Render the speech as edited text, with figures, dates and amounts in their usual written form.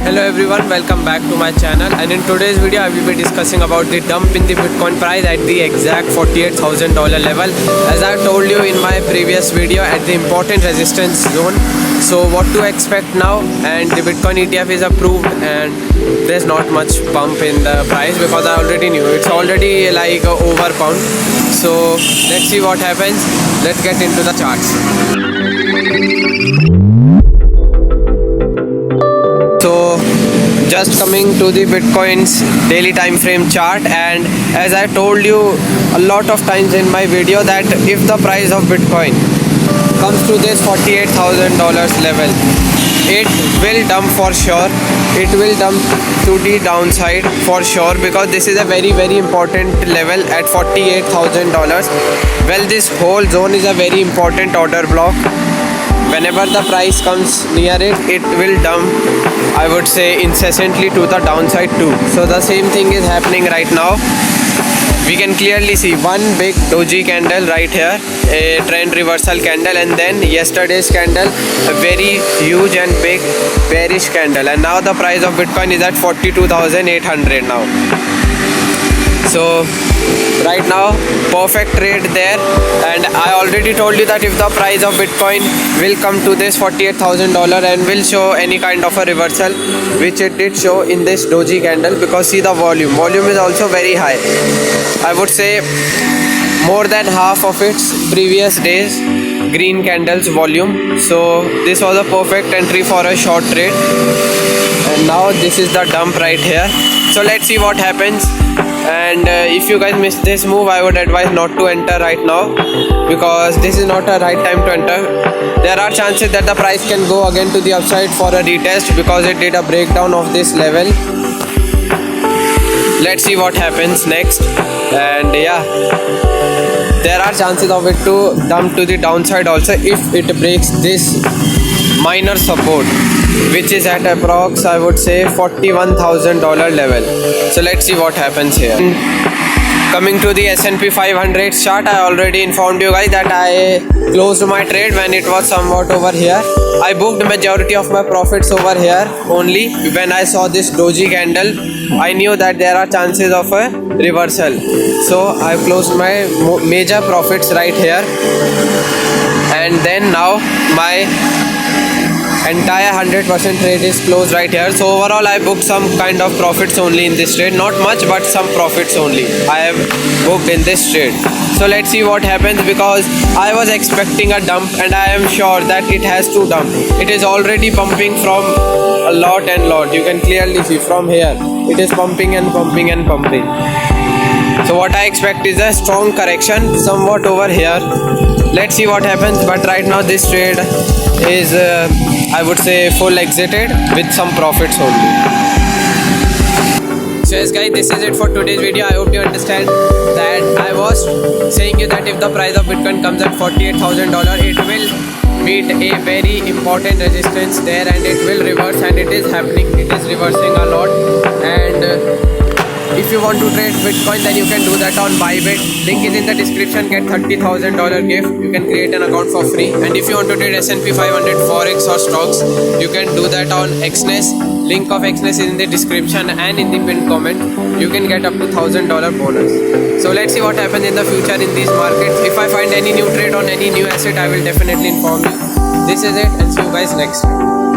Hello everyone, welcome back to my channel, and in today's video I will be discussing about the dump in the Bitcoin price at the exact $48,000 level, as I told you in my previous video, at the important resistance zone. So what to expect now? And the Bitcoin ETF is approved and there's not much pump in the price because I already knew it's already like over pump. So let's see what happens. Let's get into the charts. So just coming to the Bitcoin's daily time frame chart, and as I told you a lot of times in my video that if the price of Bitcoin comes to this $48,000 level, it will dump for sure. It will dump to the downside for sure, because this is a very important level at $48,000. Well, this whole zone is a very important order block. Whenever the price comes near it, it will dump, I would say, incessantly to the downside too. So the same thing is happening right now. We can clearly see one big doji candle right here, a trend reversal candle, and then yesterday's candle, a very huge and big bearish candle, and now the price of Bitcoin is at 42,800 now. So right now, perfect trade there, and I already told you that if the price of Bitcoin will come to this $48,000 and will show any kind of a reversal, which it did show in this doji candle, because see the volume is also very high. I would say more than half of its previous days green candles volume. So this was a perfect entry for a short trade, and now this is the dump right here. So let's see what happens. And if you guys missed this move, I would advise not to enter right now, because this is not a right time to enter. There are chances that the price can go again to the upside for a retest, because it did a breakdown of this level. Let's see what happens next. And yeah, there are chances of it to dump to the downside also if it breaks this minor support, which is at approx, I would say, $41,000 level. So let's see what happens here. Coming to the S&P 500 chart, I already informed you guys that I closed my trade when it was somewhat over here. I booked majority of my profits over here only. When I saw this doji candle, I knew that there are chances of a reversal. So I closed my major profits right here, and then now my entire 100% trade is closed right here. So overall I booked some kind of profits only in this trade, not much, but some profits only I have booked in this trade. So let's see what happens, because I was expecting a dump, and I am sure that it has to dump. It is already pumping from a lot. You can clearly see from here it is pumping and pumping and pumping. So what I expect is a strong correction somewhat over here. Let's see what happens. But right now this trade is I would say full exited with some profits only. So yes guys, this is it for today's video. I hope you understand that I was saying you that if the price of Bitcoin comes at $48,000, it will meet a very important resistance there, and it will reverse, and it is happening. It is reversing a lot. And if you want to trade Bitcoin, then you can do that on Bybit. Link is in the description. Get $30,000 gift. You can create an account for free. And if you want to trade S&P 500 Forex or stocks, you can do that on Exness. Link of Exness is in the description and in the pinned comment. You can get up to $1,000 bonus. So let's see what happens in the future in these markets. If I find any new trade on any new asset, I will definitely inform you. This is it, and see you guys next time.